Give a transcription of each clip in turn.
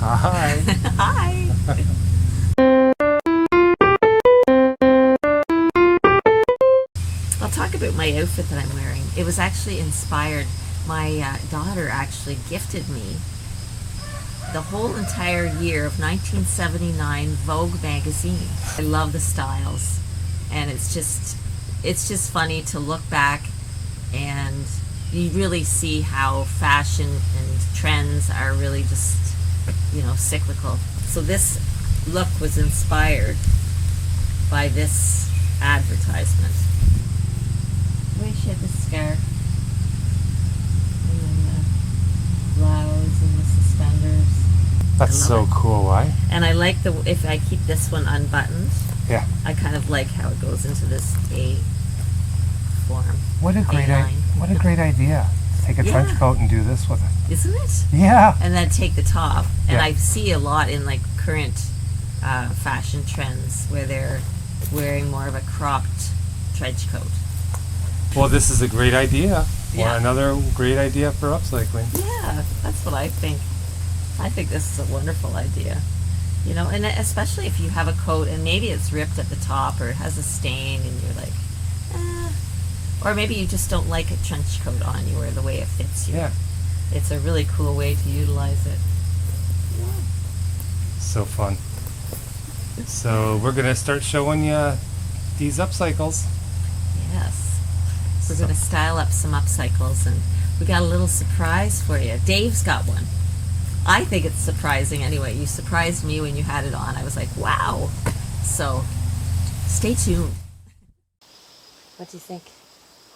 Hi. Hi. I'll talk about my outfit that I'm wearing. It was actually inspired. My daughter actually gifted me the whole entire year of 1979 Vogue magazine. I love the styles, and it's just funny to look back and you really see how fashion and trends are really just, cyclical. So this look was inspired by this advertisement. Where she had the scarf and then the blouse and the suspenders. That's so cool, eh? And I like if I keep this one unbuttoned. Yeah. I kind of like how it goes into this A form. What a great idea. Take a trench coat and do this with it. Isn't it? Yeah. And then take the top. And Yeah. I see a lot in like current fashion trends where they're wearing more of a cropped trench coat. Well, this is a great idea. Yeah. Or another great idea for upcycling. Yeah, that's what I think. I think this is a wonderful idea. And especially if you have a coat and maybe it's ripped at the top or it has a stain and you're like, or maybe you just don't like a trench coat on you or the way it fits you. Yeah. It's a really cool way to utilize it. Yeah. So fun. So we're going to start showing you these upcycles. Yes. We're going to style up some upcycles, and we got a little surprise for you. Dave's got one. I think it's surprising anyway. You surprised me when you had it on. I was like, wow. So stay tuned. What do you think?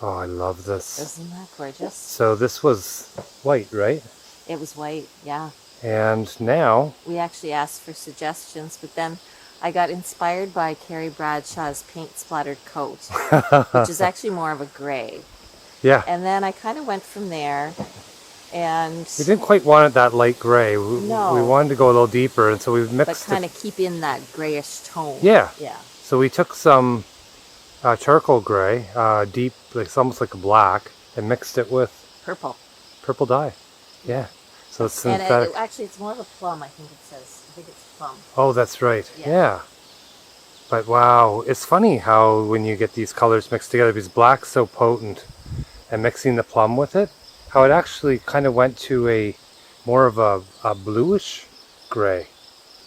Oh, I love this. Isn't that gorgeous? So this was white, right? It was white, yeah. And now... We actually asked for suggestions, but then I got inspired by Carrie Bradshaw's paint splattered coat, which is actually more of a gray. Yeah. And then I kind of went from there, and... We didn't quite want it that light gray. No. We wanted to go a little deeper, and so we But mixed kind of keep in that grayish tone. Yeah. Yeah. So we took some charcoal gray, deep, like almost like a black, and mixed it with purple dye. Yeah. So it's synthetic. And actually, it's more of a plum, I think it says. I think it's plum. Oh, that's right. Yeah. But wow, it's funny how when you get these colors mixed together, because black's so potent, and mixing the plum with it, how it actually kind of went to a more of a bluish gray.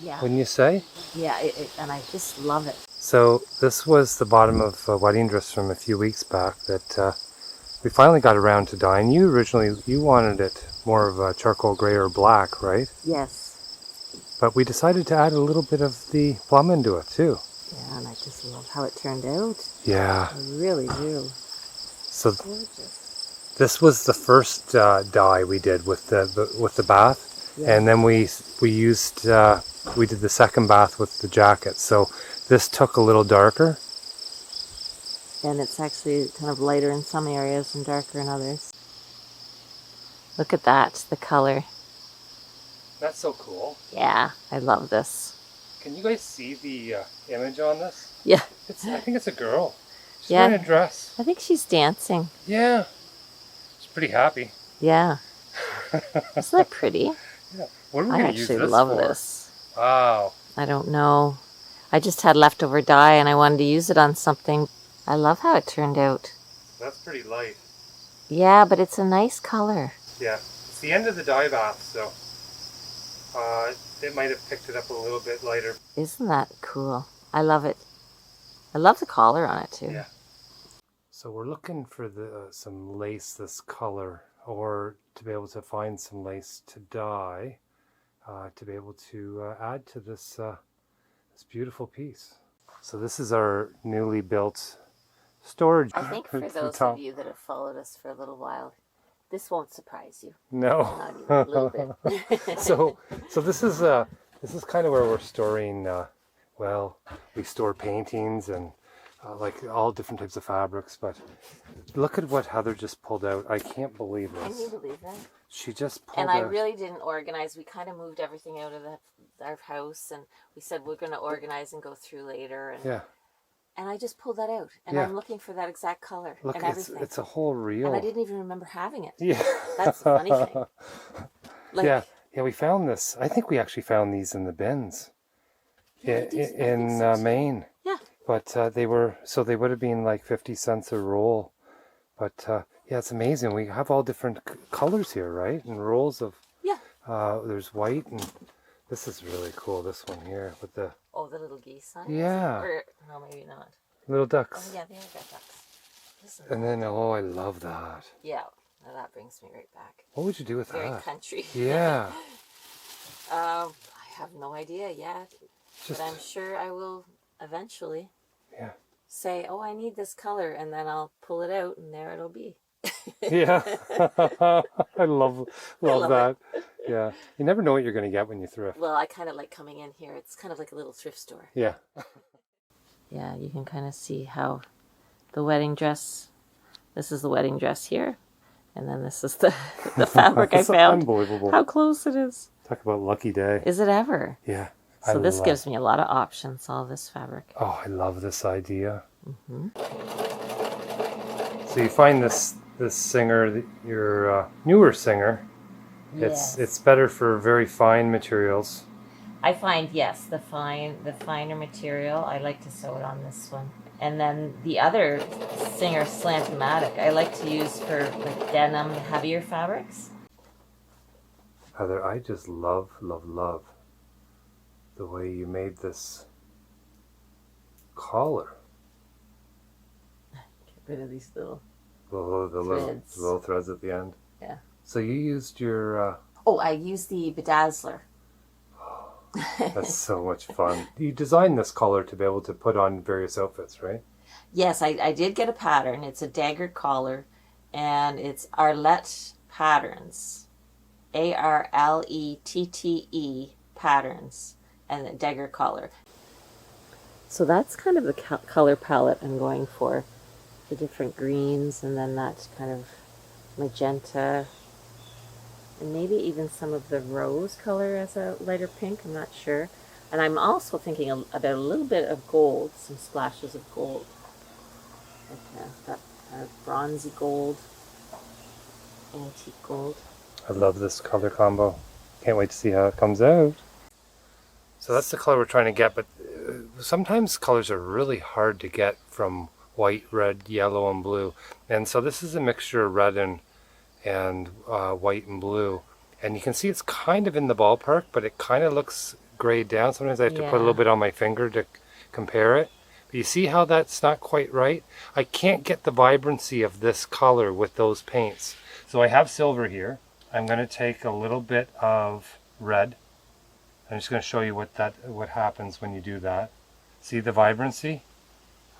Yeah. Wouldn't you say? Yeah, and I just love it. So this was the bottom of a wedding dress from a few weeks back that we finally got around to dyeing. You originally, you wanted it more of a charcoal gray or black, right? Yes. But we decided to add a little bit of the plum into it too. Yeah, and I just love how it turned out. Yeah. I really do. So Gorgeous. this was the first dye we did with the bath, and then we did the second bath with the jacket. So this took a little darker. And it's actually kind of lighter in some areas and darker in others. Look at that, the color. That's so cool. Yeah, I love this. Can you guys see the image on this? Yeah. I think it's a girl. She's Yeah. wearing a dress. I think she's dancing. Yeah. She's pretty happy. Yeah. Isn't that pretty? Yeah. What are we I going to use actually this love for? this. Wow. I don't know. I just had leftover dye and I wanted to use it on something. I love how it turned out. That's pretty light. Yeah, but it's a nice color. Yeah. It's the end of the dye bath, so it might have picked it up a little bit lighter. Isn't that cool? I love it. I love the collar on it too. Yeah. So we're looking for some lace this color, or to be able to find some lace to dye, to be able to add to this this beautiful piece. So this is our newly built storage. I think for those of you that have followed us for a little while, this won't surprise you. No. Not even a little bit. so this is kind of where we're storing. Well, we store paintings and like all different types of fabrics. But look at what Heather just pulled out. I can't believe this. Can you believe that? She just pulled And out. I really didn't organize. We kind of moved everything out of our house, and we said we're going to organize and go through later. And, Yeah. And I just pulled that out, and I'm looking for that exact color Look, and everything. it's a whole reel. And I didn't even remember having it. Yeah. That's the funny thing. Like, yeah. Yeah, we found this. I think we actually found these in the bins in Maine. Yeah. But they would have been like 50 cents a roll. But yeah, it's amazing. We have all different colors here, right? And rolls of, Yeah. there's white, and this is really cool, this one here with the... Oh, the little geese on it? Yeah. Or, no, maybe not. Little ducks. Oh, yeah, they are ducks. And then, oh, I love that. Yeah, now that brings me right back. What would you do with Very that? country. Yeah. I have no idea yet, but I'm sure I will eventually. Yeah. Say, oh, I need this color, and then I'll pull it out, and there it'll be. Yeah. I love that. Yeah. You never know what you're going to get when you thrift. Well, I kind of like coming in here. It's kind of like a little thrift store. Yeah. Yeah, you can kind of see how the wedding dress, this is the wedding dress here, and then this is the fabric I found. Unbelievable. How close it is. Talk about lucky day. Is it ever? Yeah. So this gives me a lot of options, all this fabric. Oh, I love this idea. So you find this singer, your newer singer, Yes. it's better for very fine materials. I find, yes, the finer material, I like to sew it on this one. And then the other singer, Slant-O-Matic, I like to use for like denim, heavier fabrics. Heather, I just love the way you made this collar. Get rid of these little The little threads at the end. Yeah. So you used your... Oh, I used the bedazzler. That's so much fun. You designed this collar to be able to put on various outfits, right? Yes, I did get a pattern. It's a dagger collar, and it's Arlette Patterns. Arlette Patterns, and the dagger collar. So that's kind of the color palette I'm going for. The different greens, and then that kind of magenta, and maybe even some of the rose color as a lighter pink, I'm not sure. And I'm also thinking about a little bit of gold, some splashes of gold. Like that kind of bronzy gold, antique gold. I love this color combo. Can't wait to see how it comes out. So that's the color we're trying to get, but sometimes colors are really hard to get from white, red, yellow, and blue. And so this is a mixture of red and white and blue. And you can see it's kind of in the ballpark, but it kind of looks grayed down. Sometimes I have to put a little bit on my finger to compare it. But you see how that's not quite right? I can't get the vibrancy of this color with those paints. So I have silver here. I'm going to take a little bit of red. I'm just going to show you what happens when you do that. See the vibrancy?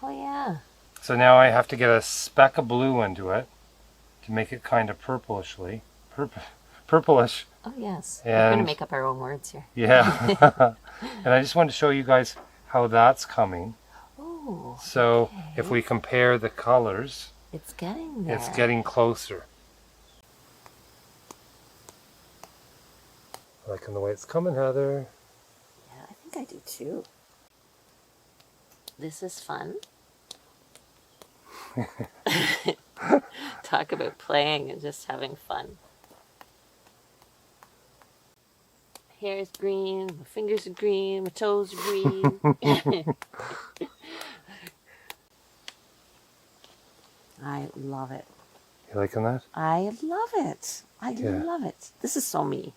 Oh yeah. So now I have to get a speck of blue into it to make it kind of purplish. Oh yes. We're going to make up our own words here. Yeah. And I just wanted to show you guys how that's coming. Oh. So if we compare the colors, it's getting there. It's getting closer. Liking the way it's coming, Heather. Yeah, I think I do too. This is fun. Talk about playing and just having fun. Hair is green, my fingers are green, my toes are green. I love it. You liking that? I love it. I love it. This is so me.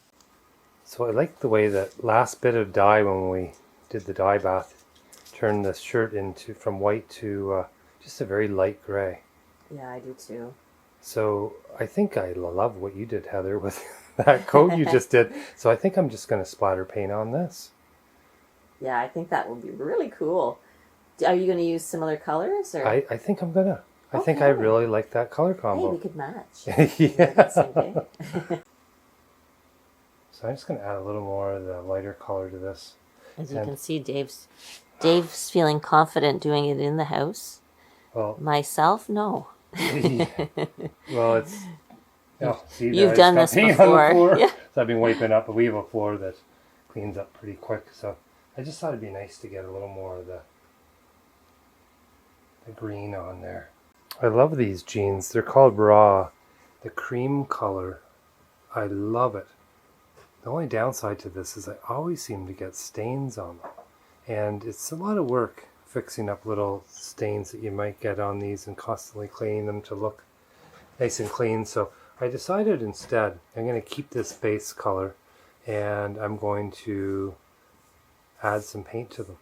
So I like the way that last bit of dye when we did the dye bath turned the shirt from white to just a very light gray. Yeah, I do too. So I think I love what you did, Heather, with that coat you just did. So I think I'm just going to splatter paint on this. Yeah, I think that would be really cool. Are you going to use similar colors? Or? I think I'm going to. I think I really like that color combo. Hey, we could match. Yeah. Same day. So I'm just going to add a little more of the lighter color to this. As you can see, Dave's feeling confident doing it in the house. Well, myself, no. Yeah. Well, it's... Oh, see, You've done this before. Yeah. So I've been wiping up, but we have a floor that cleans up pretty quick. So I just thought it'd be nice to get a little more of the green on there. I love these jeans. They're called Raw. The cream color. I love it. The only downside to this is I always seem to get stains on them. And it's a lot of work fixing up little stains that you might get on these and constantly cleaning them to look nice and clean. So I decided instead I'm going to keep this base color and I'm going to add some paint to them.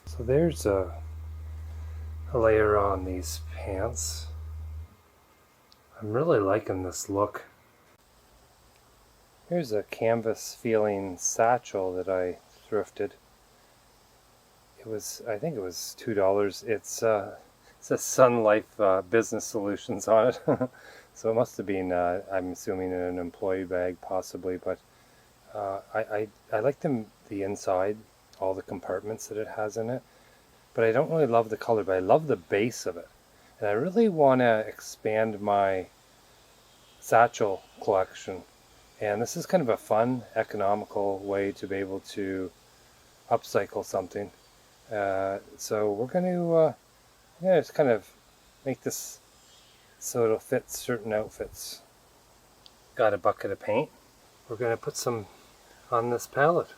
So there's a layer on these pants. I'm really liking this look. Here's a canvas feeling satchel that I thrifted. I think it was $2. It says Sun Life Business Solutions on it. So it must have been, I'm assuming, in an employee bag possibly, but I like the inside, all the compartments that it has in it. But I don't really love the color, but I love the base of it. And I really want to expand my satchel collection. And this is kind of a fun, economical way to be able to upcycle something. So we're going to just kind of make this so it'll fit certain outfits. Got a bucket of paint. We're going to put some on this palette.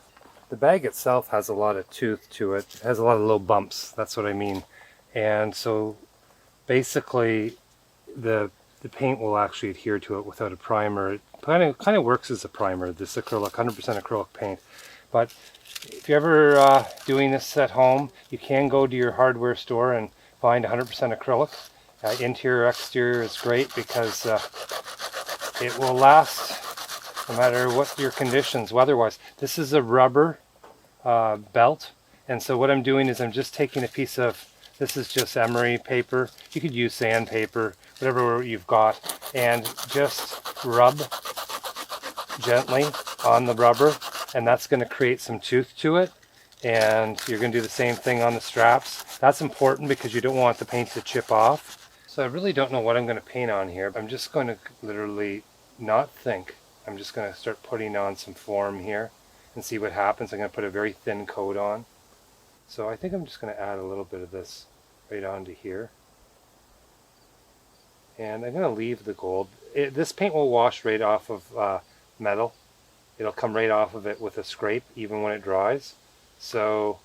The bag itself has a lot of tooth to it. It has a lot of little bumps. That's what I mean. And so basically the paint will actually adhere to it without a primer. It kind of works as a primer, this acrylic, 100% acrylic paint. But if you're ever doing this at home, you can go to your hardware store and find 100% acrylic. Interior, exterior is great because it will last no matter what your conditions weather-wise. This is a rubber belt, and so what I'm doing is I'm just taking a piece of, this is just emery paper. You could use sandpaper, whatever you've got, and just rub gently on the rubber, and that's going to create some tooth to it. And you're going to do the same thing on the straps. That's important because you don't want the paint to chip off. So I really don't know what I'm going to paint on here. I'm just going to literally not think. I'm just going to start putting on some form here and see what happens. I'm going to put a very thin coat on. So I think I'm just going to add a little bit of this right onto here. And I'm going to leave the gold. This paint will wash right off of metal. It'll come right off of it with a scrape even when it dries. So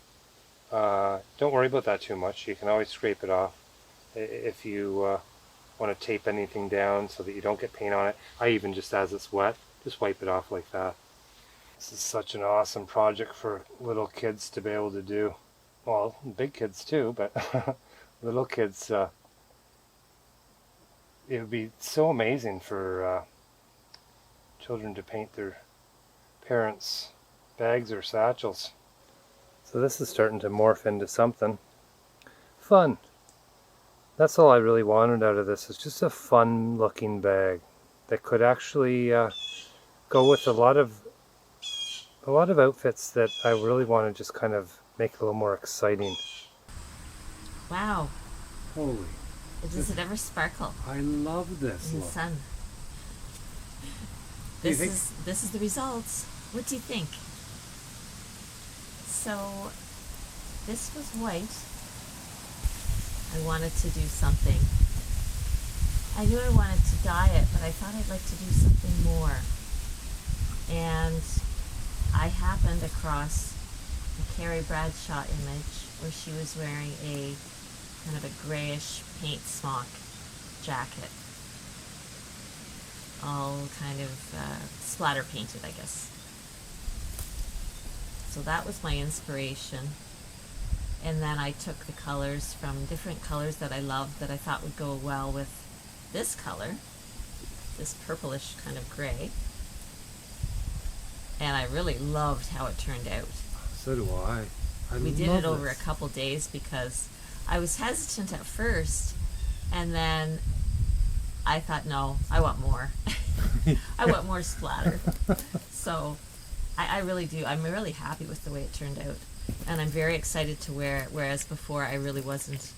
don't worry about that too much. You can always scrape it off if you want to tape anything down so that you don't get paint on it. I even, just as it's wet, just wipe it off like that. This is such an awesome project for little kids to be able to do. Well, big kids too, but little kids, it would be so amazing for children to paint their parents' bags or satchels. So this is starting to morph into something fun. That's all I really wanted out of this, is just a fun looking bag that could actually go with a lot of outfits that I really want to just kind of make a little more exciting. Wow. Holy. Does it ever sparkle I love this in the look. sun? This is the results. What do you think? So this was white. I wanted to do something. I knew I wanted to dye it, but I thought I'd like to do something more. And I happened across a Carrie Bradshaw image where she was wearing a kind of a grayish paint smock jacket. All kind of splatter painted, I guess. So that was my inspiration. And then I took the colors from different colors that I loved that I thought would go well with this color, this purplish kind of gray. And I really loved how it turned out. So do I. We did it over a couple days because I was hesitant at first, and then I thought, no, I want more. I want more splatter. So I really do. I'm really happy with the way it turned out. And I'm very excited to wear it, whereas before I really wasn't.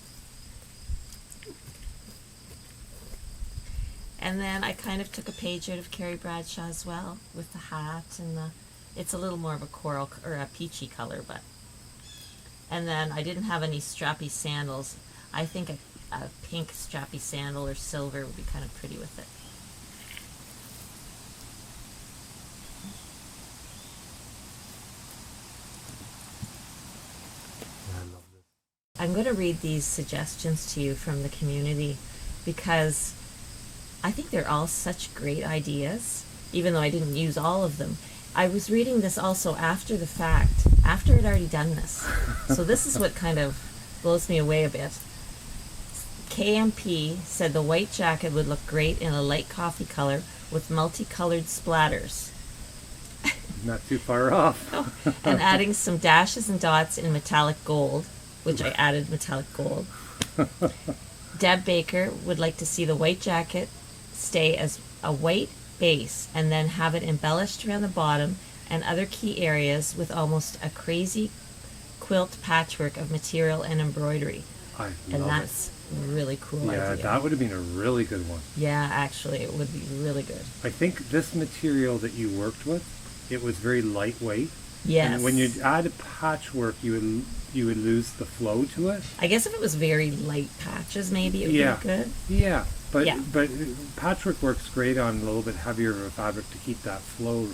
And then I kind of took a page out of Carrie Bradshaw as well, with the hat and it's a little more of a coral or a peachy color, but. And then I didn't have any strappy sandals. I think a pink strappy sandal or silver would be kind of pretty with it. I'm going to read these suggestions to you from the community because I think they're all such great ideas, even though I didn't use all of them. I was reading this also after the fact, after I'd already done this. So this is what kind of blows me away a bit. KMP said the white jacket would look great in a light coffee color with multicolored splatters. Not too far off. And adding some dashes and dots in metallic gold, which I added metallic gold. Deb Baker would like to see the white jacket stay as a white base and then have it embellished around the bottom and other key areas with almost a crazy quilt patchwork of material and embroidery. And that's really cool. Yeah, idea. That would have been a really good one. Yeah, actually, it would be really good. I think this material that you worked with, it was very lightweight. Yes. And when you add a patchwork, you would lose the flow to it. I guess if it was very light patches, maybe it would be good. Yeah. But Yeah. but patchwork works great on a little bit heavier of a fabric to keep that flow.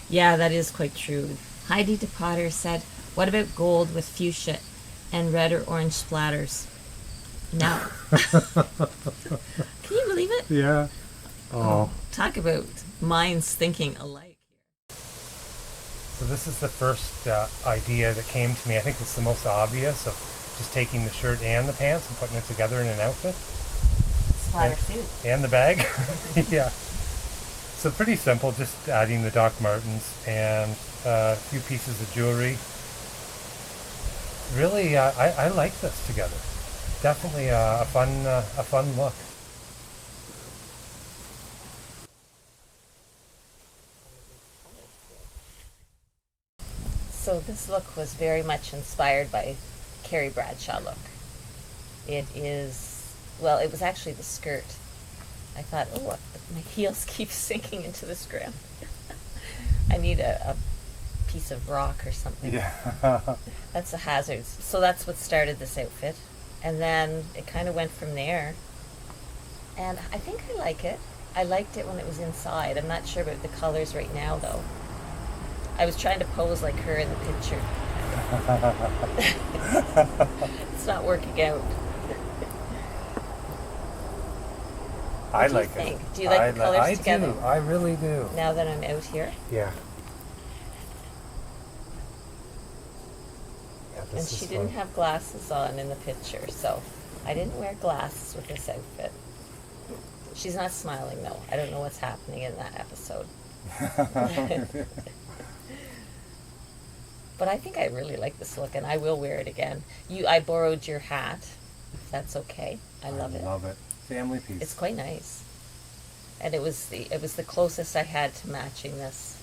Yeah, that is quite true. Heidi DePotter said, "What about gold with fuchsia and red or orange splatters?" No. Can you believe it? Yeah. Oh. Talk about minds thinking alike. So this is the first idea that came to me. I think it's the most obvious of just taking the shirt and the pants and putting it together in an outfit. Splatter suit. And the bag. Yeah. So pretty simple, just adding the Doc Martens and a few pieces of jewelry. Really, I like this together. Definitely a fun look. So this look was very much inspired by Carrie Bradshaw look. It is, well, it was actually the skirt. I thought, oh, my heels keep sinking into this ground. I need a piece of rock or something. Yeah. That's the hazards. So that's what started this outfit. And then it kind of went from there. And I think I like it. I liked it when it was inside. I'm not sure about the colors right now, though. I was trying to pose like her in the picture. It's not working out. I What do you like think? it. Do you like the colors together? I do. I really do. Now that I'm out here. Yeah. And she didn't have glasses on in the picture, so I didn't wear glasses with this outfit. She's not smiling though. I don't know what's happening in that episode. But I think I really like this look, and I will wear it again. I borrowed your hat, if that's okay. I love it. Love it. Family piece. It's quite nice, and it was the closest I had to matching this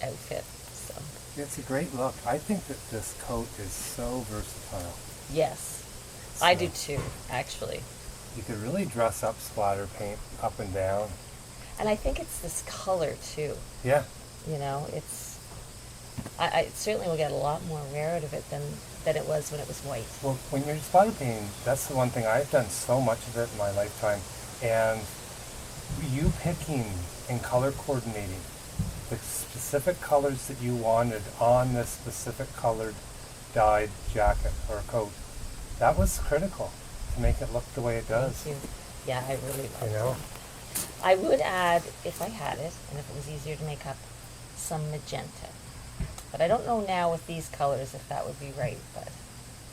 outfit. So It's a great look. I think that this coat is so versatile. yes, So I do too, actually. You could really dress up splatter paint up and down. And I think it's this color too. Yeah. You know, I certainly will get a lot more wear out of it than it was when it was white. Well, when you're splatter painting, that's the one thing. I've done so much of it in my lifetime. And you picking and color coordinating the specific colors that you wanted on this specific colored dyed jacket or coat, that was critical to make it look the way it does. Thank you. Yeah, I really love You know? it. I would add, if I had it, and if it was easier to make up, some magenta. But I don't know now with these colors if that would be right.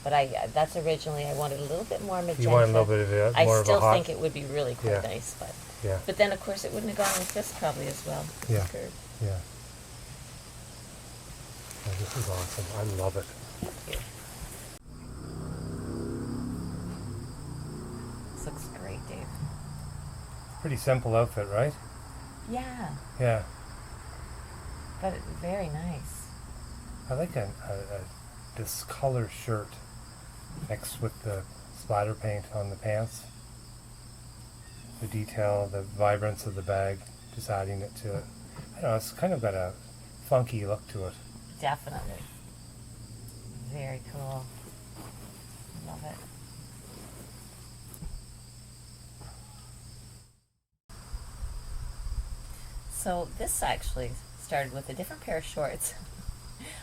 But that's originally I wanted a little bit more magenta. You want a little bit of it, more I of a still hot. think it would be really quite Yeah. nice, but Yeah. but then of course it wouldn't have gone with this probably as well. Yeah. Skirt. Yeah. Oh, this is awesome. I love it. Thank you. This looks great, Dave. Pretty simple outfit, right? Yeah, Yeah. but very nice. I like this color shirt mixed with the splatter paint on the pants. The detail, the vibrance of the bag, just adding it to it. I don't know, it's kind of got a funky look to it. Definitely. Very cool. Love it. So this actually started with a different pair of shorts.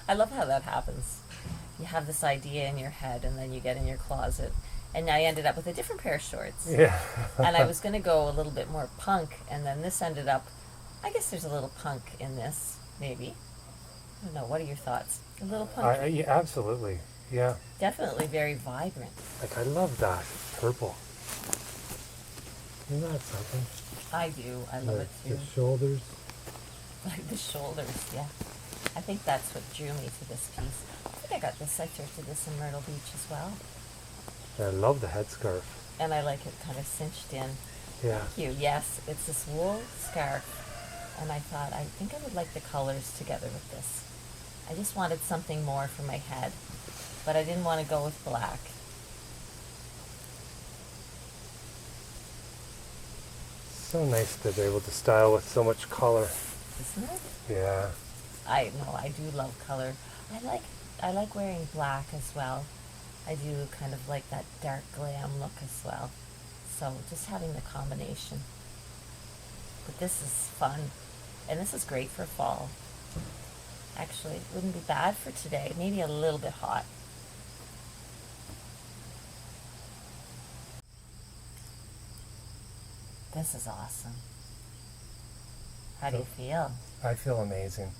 I love how that happens. you have this idea in your head, and then you get in your closet, and I ended up with a different pair of shorts. Yeah. And I was going to go a little bit more punk, and then this ended up, I guess there's a little punk in this, maybe. I don't know, what are your thoughts? A little punk? Yeah, absolutely. Yeah. Definitely very vibrant. Like, I love that purple. Isn't that something? I do. I love it too. The shoulders. Like the shoulders, yeah. I think that's what drew me to this piece. I think I got this, I thrifted this in Myrtle Beach as well. I love the headscarf. And I like it kind of cinched in. Yeah. Thank you. Yes, it's this wool scarf. And I thought, I think I would like the colors together with this. I just wanted something more for my head. But I didn't want to go with black. So nice to be able to style with so much color. Isn't it? Yeah. I do love color. I like wearing black as well. I do kind of like that dark glam look as well. So just having the combination. But this is fun. And this is great for fall. Actually, it wouldn't be bad for today. Maybe a little bit hot. This is awesome. How do you feel? I feel amazing.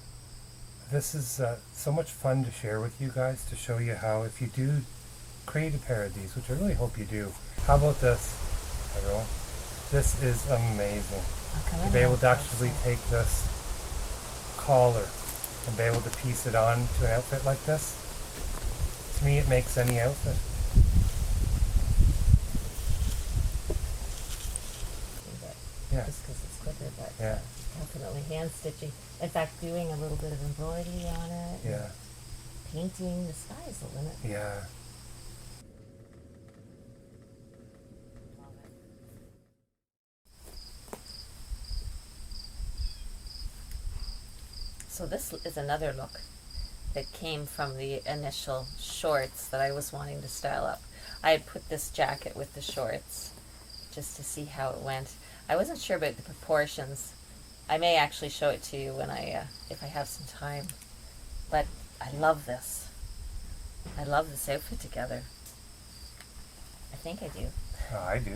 This is so much fun to share with you guys, to show you how, if you do create a pair of these, which I really hope you do. How about this, everyone? This is amazing. To be able to actually take this collar and be able to piece it on to an outfit like this. To me, it makes any outfit. Yeah. Just because it's quicker, but Yeah. definitely hand stitching. In fact, doing a little bit of embroidery on it. Yeah. Painting. The sky's the limit. Yeah. So this is another look that came from the initial shorts that I was wanting to style up. I had put this jacket with the shorts just to see how it went. I wasn't sure about the proportions. I may actually show it to you when if I have some time. But I love this. I love this outfit together. I think I do. Oh, I do.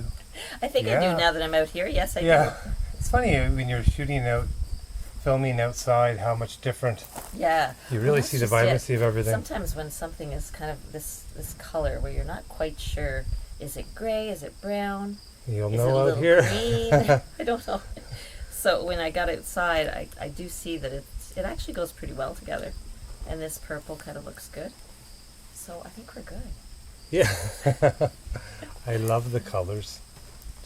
I think I do now that I'm out here. Yes, I do. Yeah. It's funny when you're filming outside, how much different. Yeah. You really see the vibrancy of everything. Sometimes when something is kind of this color where you're not quite sure, is it gray, is it brown? You'll is know it out here. Green? I don't know. So when I got outside, I do see that it actually goes pretty well together. And this purple kind of looks good. So I think we're good. Yeah. I love the colors.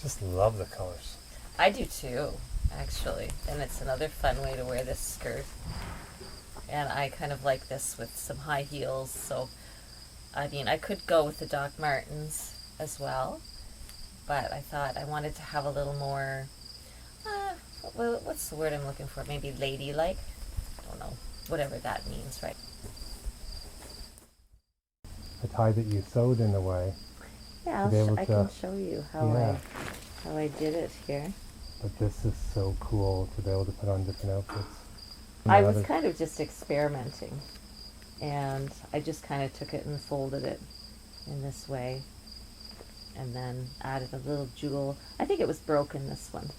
Just love the colors. I do too, actually. And it's another fun way to wear this skirt. And I kind of like this with some high heels. So, I mean, I could go with the Doc Martens as well. But I thought I wanted to have a little more, what's the word I'm looking for? Maybe ladylike? I don't know. Whatever that means, right? A tie that you sewed in a way. Yeah, I can show you how I did it here. But this is so cool to be able to put on different outfits. I was kind of just experimenting. And I just kind of took it and folded it in this way. And then added a little jewel. I think it was broken, this one.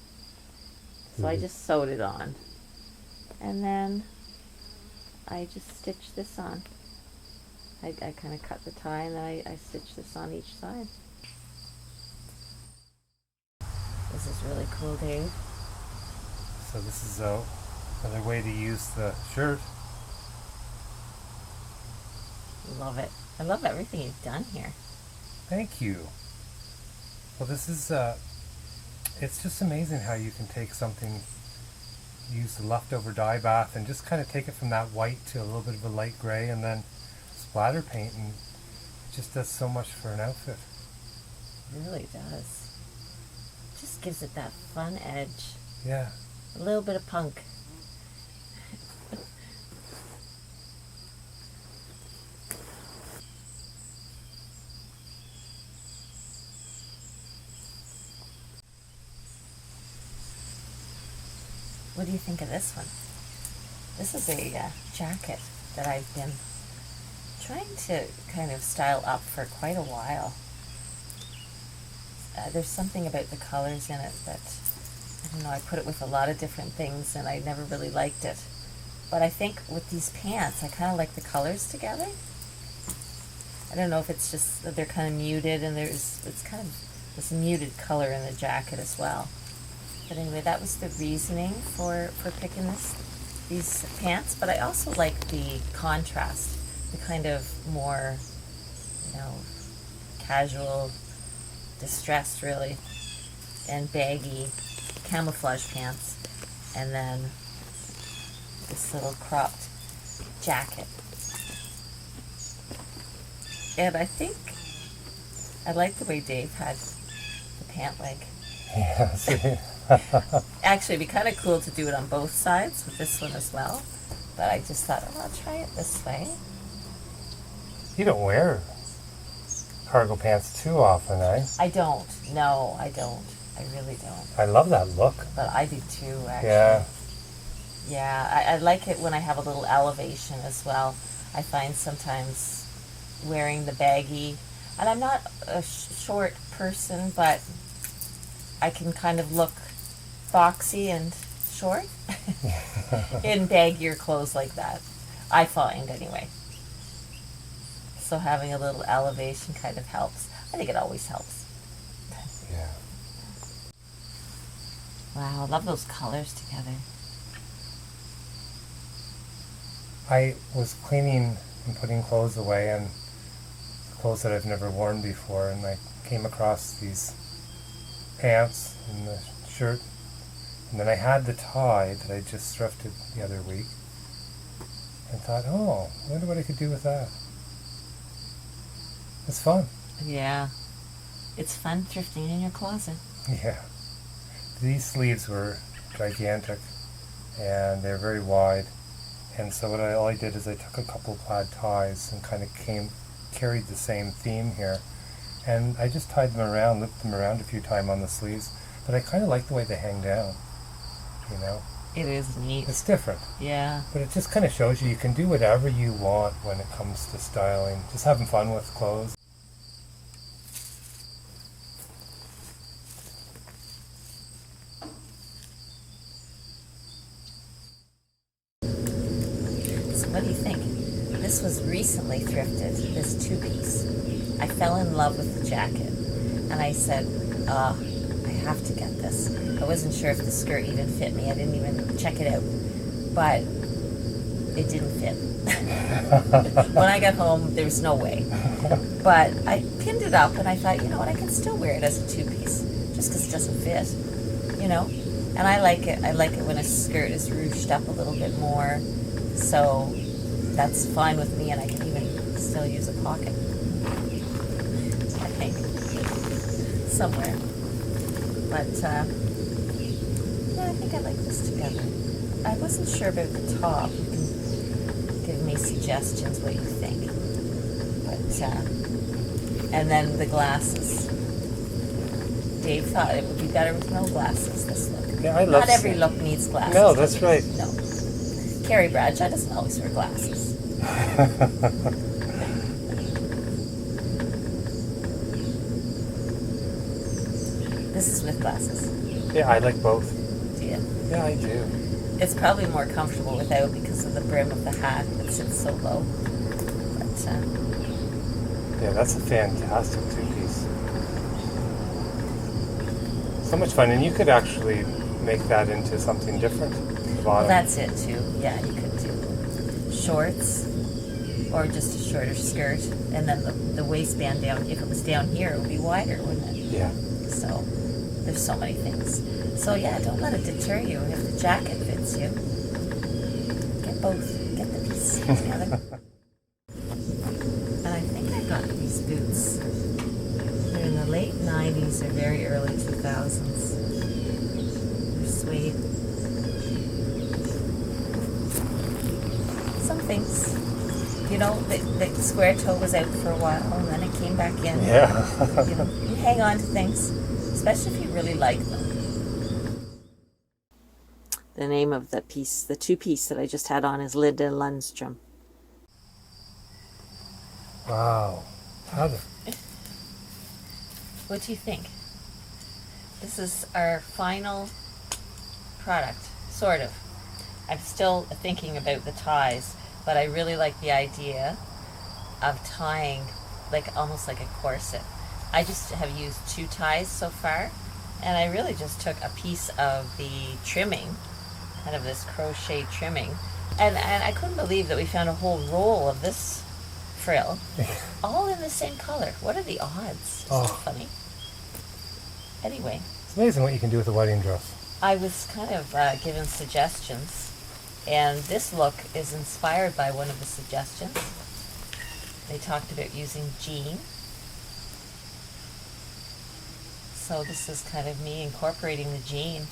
So I just sewed it on. And then I just stitched this on. I kind of cut the tie and then I stitched this on each side. This is really cool, Dave. So this is another way to use the shirt. Love it. I love everything you've done here. Thank you. Well, this is, it's just amazing how you can take something, use the leftover dye bath and just kind of take it from that white to a little bit of a light gray and then splatter paint, and it just does so much for an outfit. It really does. Just gives it that fun edge. Yeah. A little bit of punk. What do you think of this one? This is a jacket that I've been trying to kind of style up for quite a while. There's something about the colors in it that, I don't know, I put it with a lot of different things and I never really liked it. But I think with these pants, I kind of like the colors together. I don't know if it's just that they're kind of muted and it's kind of this muted color in the jacket as well. But anyway, that was the reasoning for picking these pants. But I also like the contrast, the kind of more, casual, distressed really, and baggy camouflage pants. And then this little cropped jacket. And I think I like the way Dave had the pant leg. Yeah. Actually, it'd be kind of cool to do it on both sides with this one as well. But I just thought, I'll try it this way. You don't wear cargo pants too often, eh? I don't. No, I don't. I really don't. I love that look. But I do too, actually. Yeah. Yeah, I like it when I have a little elevation as well. I find sometimes wearing the baggy, and I'm not a short person, but I can kind of look boxy and short in baggier clothes like that, I find anyway. So having a little elevation kind of helps. I think it always helps. Yeah. Wow, I love those colors together. I was cleaning and putting clothes away, and clothes that I've never worn before, and I came across these pants and the shirt, and then I had the tie that I just thrifted the other week, and thought, oh, I wonder what I could do with that. It's fun. Yeah, it's fun thrifting in your closet. Yeah. These sleeves were gigantic, and they're very wide, and so all I did is I took a couple of plaid ties and kind of carried the same theme here, and I just tied them around, looped them around a few times on the sleeves, but I kind of like the way they hang down, It is neat. It's different. Yeah. But it just kind of shows you can do whatever you want when it comes to styling, just having fun with clothes. So what do you think? This was recently thrifted, this two-piece. I fell in love with the jacket, and I said, I have to get this. I wasn't sure if the skirt even fit me. I didn't even check it out, but it didn't fit. When I got home, there was no way. But I pinned it up, and I thought, you know what, I can still wear it as a two-piece, just because it doesn't fit, And I like it. I like it when a skirt is ruched up a little bit more, so that's fine with me, and I can even still use a pocket, I think, somewhere. But, yeah, I think I like this together. I wasn't sure about the top. You can give me suggestions what you think. But, and then the glasses. Dave thought it would be better with no glasses, this look. Yeah, I love Not every look needs glasses. No, that's right. No. Carrie Bradshaw doesn't always wear glasses. This is with glasses. Yeah, I like both. Do you? Yeah, I do. It's probably more comfortable without because of the brim of the hat that sits so low. But, yeah, that's a fantastic two-piece. So much fun, and you could actually make that into something different. well, that's it too. Yeah, you could do shorts or just a shorter skirt, and then the waistband down. If it was down here, it would be wider, wouldn't it? Yeah. So there's so many things. So yeah, don't let it deter you. If the jacket fits you, get both. Get the piece together. And I think I got these boots. They're in the late 90s or very early 2000s. They're suede. Some things. The square toe was out for a while, and then it came back in. Yeah. You hang on to things, especially if you really like them. The name of the two-piece that I just had on is Linda Lundstrom. Wow. Heather. What do you think? This is our final product, sort of. I'm still thinking about the ties, but I really like the idea of tying like almost like a corset. I just have used 2 ties so far, and I really just took a piece of the trimming, kind of this crochet trimming, and I couldn't believe that we found a whole roll of this frill, all in the same color. What are the odds? Isn't that funny? Anyway. It's amazing what you can do with a wedding dress. I was kind of given suggestions, and this look is inspired by one of the suggestions. They talked about using jean. So this is kind of me incorporating the jean,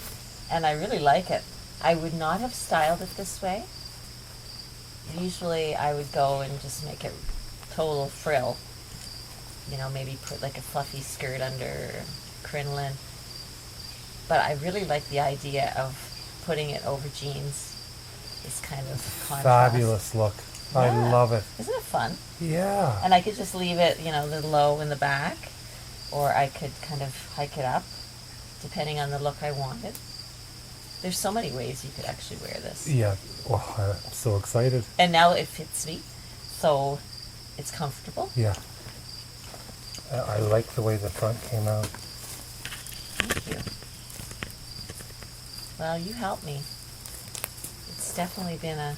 and I really like it. I would not have styled it this way. Usually I would go and just make it total frill. You know, maybe put like a fluffy skirt under crinoline. But I really like the idea of putting it over jeans. This kind of contrast. Fabulous look. Yeah. I love it. Isn't it fun? Yeah. And I could just leave it, you know, the low in the back, or I could kind of hike it up, depending on the look I wanted. There's so many ways you could actually wear this. Yeah. Oh, I'm so excited. And now it fits me, so it's comfortable. Yeah. I like the way the front came out. Thank you. Well, you helped me. It's definitely been a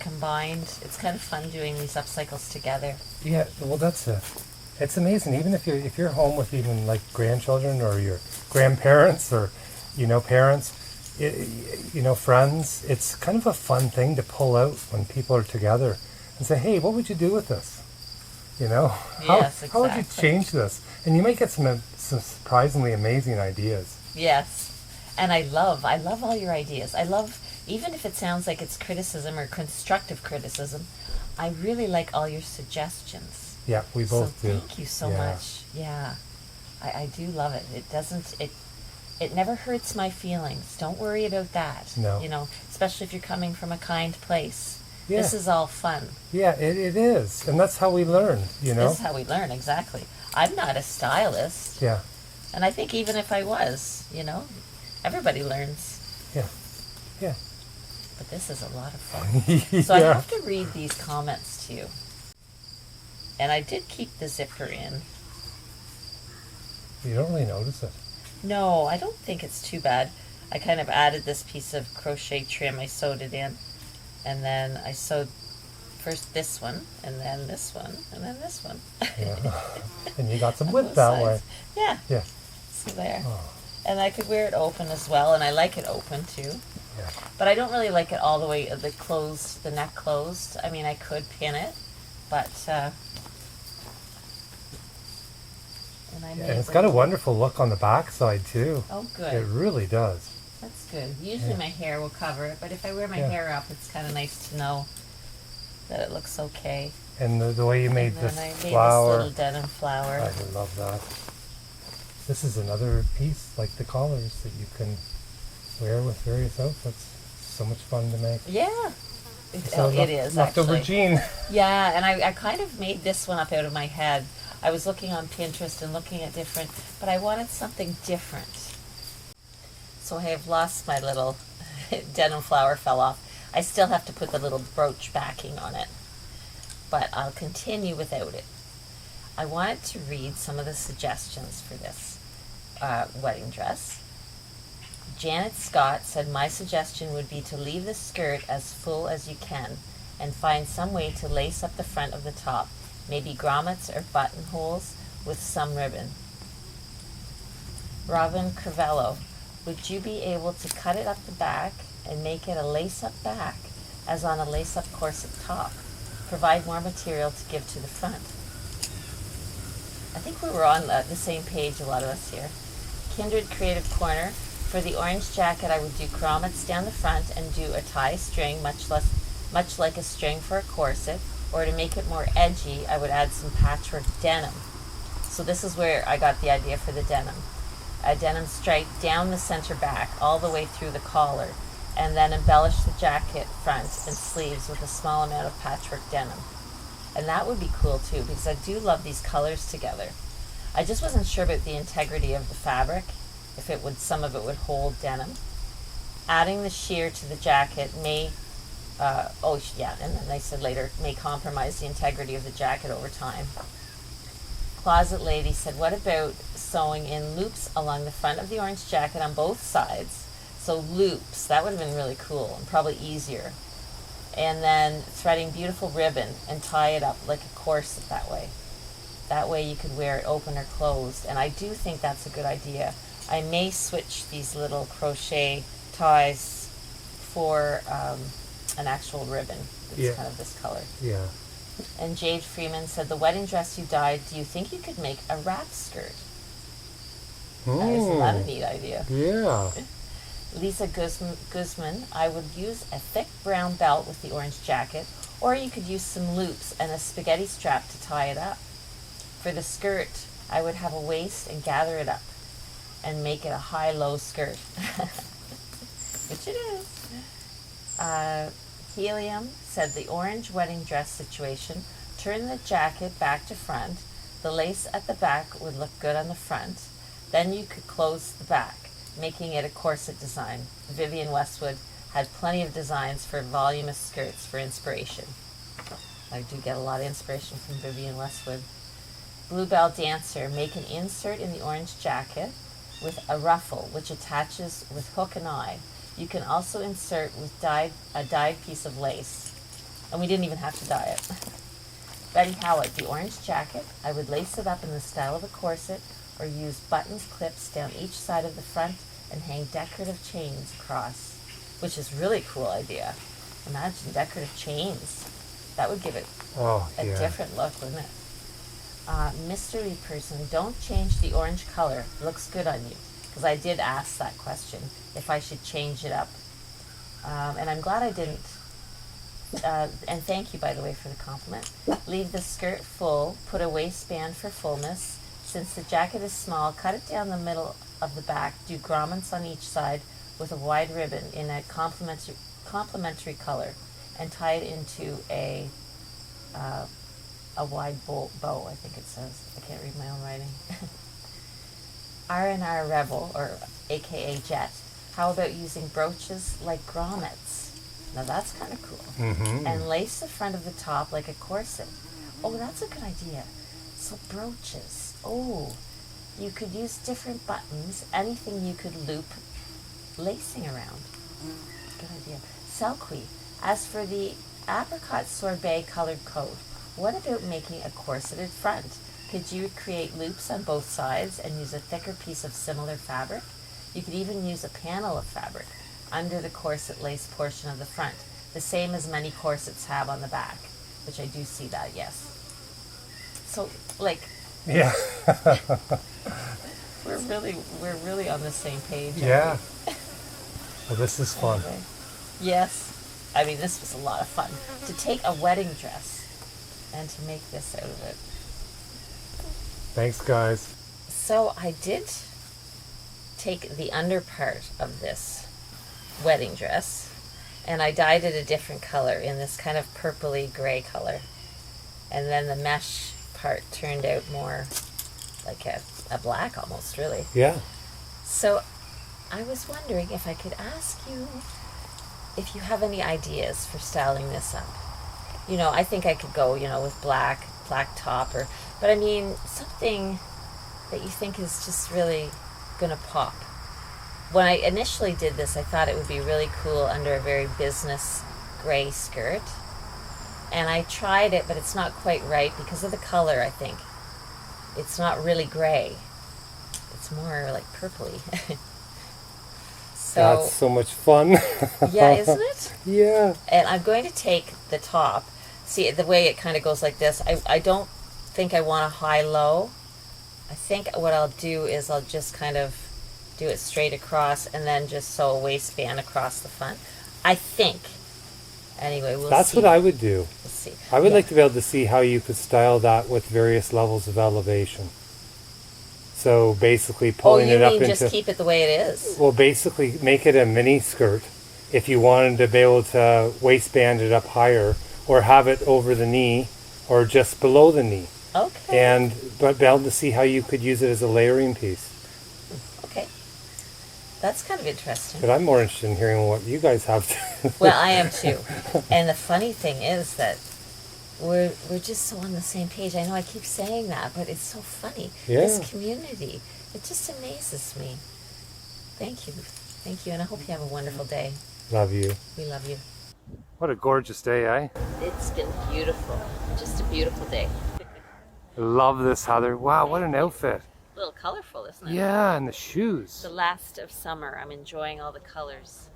combined, it's kind of fun doing these upcycles together. Yeah, well that's it. It's amazing, even if you're home with even like grandchildren or your grandparents or, you know, parents, you know, friends, it's kind of a fun thing to pull out when people are together and say, hey, what would you do with this? You know, Yes, exactly. How would you change this? And you might get some surprisingly amazing ideas. Yes. And I love all your ideas. I love, even if it sounds like it's criticism or constructive criticism, I really like all your suggestions. Yeah, we both do. Thank you so much. Yeah. I do love it. It never hurts my feelings. Don't worry about that. No. You know, especially if you're coming from a kind place. Yeah. This is all fun. Yeah, it is. And that's how we learn, you know? This is how we learn, exactly. I'm not a stylist. Yeah. And I think even if I was, you know, everybody learns. Yeah. Yeah. But this is a lot of fun. So I have to read these comments to you. And I did keep the zipper in. You don't really notice it. No, I don't think it's too bad. I kind of added this piece of crochet trim. I sewed it in. And then I sewed first this one, and then this one, and then this one. Yeah. And you got some width that way. Yeah. Yeah. So there. Oh. And I could wear it open as well, and I like it open too. Yeah. But I don't really like it all the way, the neck closed. I mean, I could pin it, but And it's got a wonderful look on the back side too. Oh, good. It really does. That's good. Usually my hair will cover it, but if I wear my hair up, it's kind of nice to know that it looks okay. And the way you made And this then I made flower. this little denim flower. I love that. This is another piece, like the collars, that you can wear with various outfits. So much fun to make. Yeah. So it is, leftover actually. jean. Yeah, and I kind of made this one up out of my head. I was looking on Pinterest and looking at different, but I wanted something different. So I have lost my little denim flower, fell off. I still have to put the little brooch backing on it, but I'll continue without it. I wanted to read some of the suggestions for this wedding dress. Janet Scott said, my suggestion would be to leave the skirt as full as you can and find some way to lace up the front of the top, maybe grommets or buttonholes with some ribbon. Robin Crivello, would you be able to cut it up the back and make it a lace-up back as on a lace-up corset top? Provide more material to give to the front. I think we were on the same page, a lot of us here. Kindred Creative Corner, for the orange jacket I would do grommets down the front and do a tie string, much like a string for a corset, or to make it more edgy, I would add some patchwork denim. So this is where I got the idea for the denim. A denim stripe down the center back, all the way through the collar, and then embellish the jacket front and sleeves with a small amount of patchwork denim. And that would be cool too, because I do love these colors together. I just wasn't sure about the integrity of the fabric, if some of it would hold denim. Adding the sheer to the jacket may, and then they said later, may compromise the integrity of the jacket over time. Closet Lady said, what about sewing in loops along the front of the orange jacket on both sides? So loops, that would have been really cool and probably easier. And then threading beautiful ribbon and tie it up like a corset that way. That way you could wear it open or closed. And I do think that's a good idea. I may switch these little crochet ties for an actual ribbon that's kind of this color. Yeah. And Jade Freeman said, the wedding dress you dyed, do you think you could make a wrap skirt? Isn't that a neat idea? Yeah. Lisa Guzman, I would use a thick brown belt with the orange jacket, or you could use some loops and a spaghetti strap to tie it up. For the skirt, I would have a waist and gather it up and make it a high-low skirt. Which it is. Helium said the orange wedding dress situation, turn the jacket back to front, the lace at the back would look good on the front, then you could close the back, making it a corset design. Vivian Westwood had plenty of designs for voluminous skirts for inspiration. I do get a lot of inspiration from Vivian Westwood. Bluebell Dancer, make an insert in the orange jacket with a ruffle which attaches with hook and eye. You can also insert with a dyed piece of lace. And we didn't even have to dye it. Betty Howitt, the orange jacket, I would lace it up in the style of a corset or use buttons, clips down each side of the front and hang decorative chains across, which is really cool idea. Imagine decorative chains. That would give it a different look, wouldn't it? Mystery person, don't change the orange color. Looks good on you. Because I did ask that question, if I should change it up. And I'm glad I didn't. And thank you, by the way, for the compliment. Leave the skirt full. Put a waistband for fullness. Since the jacket is small, cut it down the middle of the back. Do grommets on each side with a wide ribbon in a complementary color. And tie it into a wide bow, I think it says. I can't read my own writing. R&R Rebel, or AKA Jet. How about using brooches like grommets? Now that's kind of cool. Mm-hmm. And lace the front of the top like a corset. Oh, that's a good idea. So brooches. Oh, you could use different buttons, anything you could loop lacing around. Good idea. Selkie, as for the apricot sorbet colored coat, what about making a corseted front? Could you create loops on both sides and use a thicker piece of similar fabric? You could even use a panel of fabric under the corset lace portion of the front, the same as many corsets have on the back, which I do see that, yes. So, yeah. we're really on the same page. Yeah. Well, this is fun. Anyway. Yes. I mean, this was a lot of fun. To take a wedding dress and to make this out of it. Thanks, guys. So I did take the under part of this wedding dress and I dyed it a different color in this kind of purpley gray color. And then the mesh part turned out more like a black almost, really. Yeah. So I was wondering if I could ask you if you have any ideas for styling this up. You know, I think I could go, with black top, but I mean, something that you think is just really gonna pop. When I initially did this, I thought it would be really cool under a very business gray skirt. And I tried it, but it's not quite right because of the color, I think. It's not really gray. It's more like purpley. So that's so much fun. Yeah, isn't it? Yeah. And I'm going to take the top. See, the way it kind of goes like this, I don't think I want a high-low. I think what I'll do is I'll just kind of do it straight across and then just sew a waistband across the front. I think. Anyway, we'll see. That's what I would do. We'll see. I would like to be able to see how you could style that with various levels of elevation. So basically pulling it up into... Oh, you mean just keep it the way it is? Well, basically make it a mini skirt if you wanted to be able to waistband it up higher, or have it over the knee or just below the knee. Okay. And but be able to see how you could use it as a layering piece. Okay. That's kind of interesting. But I'm more interested in hearing what you guys have to. Well, I am too. And the funny thing is that we're just so on the same page. I know I keep saying that, but it's so funny. Yeah. This community, it just amazes me. Thank you. Thank you, and I hope you have a wonderful day. Love you. We love you. What a gorgeous day, eh? It's been beautiful. Just a beautiful day. Love this, Heather. Wow, what an outfit. A little colorful, isn't it? Yeah, and the shoes. The last of summer. I'm enjoying all the colors.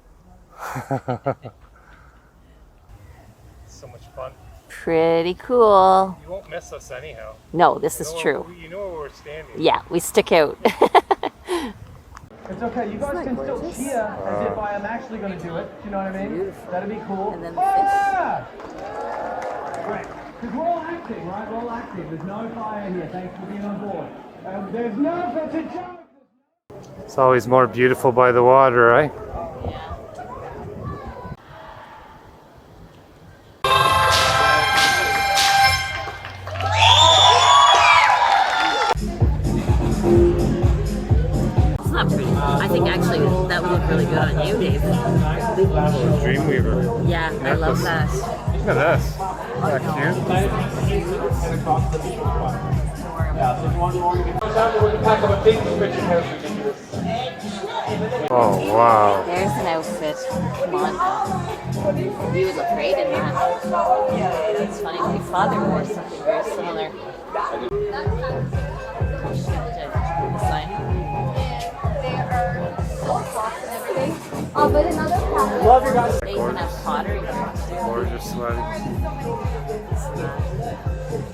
So much fun. Pretty cool. You won't miss us anyhow. No, this is true. You know where we're standing. Yeah, we stick out. It's okay, you guys can still cheer as if I am actually going to do it. Do you know what I mean? Beautiful. That'd be cool. And then the fish. Great. Because we're all acting, right? We're all acting. There's no fire here. Thanks for being on board. There's no it's a joke. It's always more beautiful by the water, right? Yeah. It's not pretty. I think actually that would look really good on you, Dave. Dreamweaver. Yeah, I love that. Look at this. Isn't that cute? Oh, wow. There's an outfit. Come on. You would look great in that. It's funny, my father wore something very similar. Love you guys. They even have pottery here too. Gorgeous sweaty.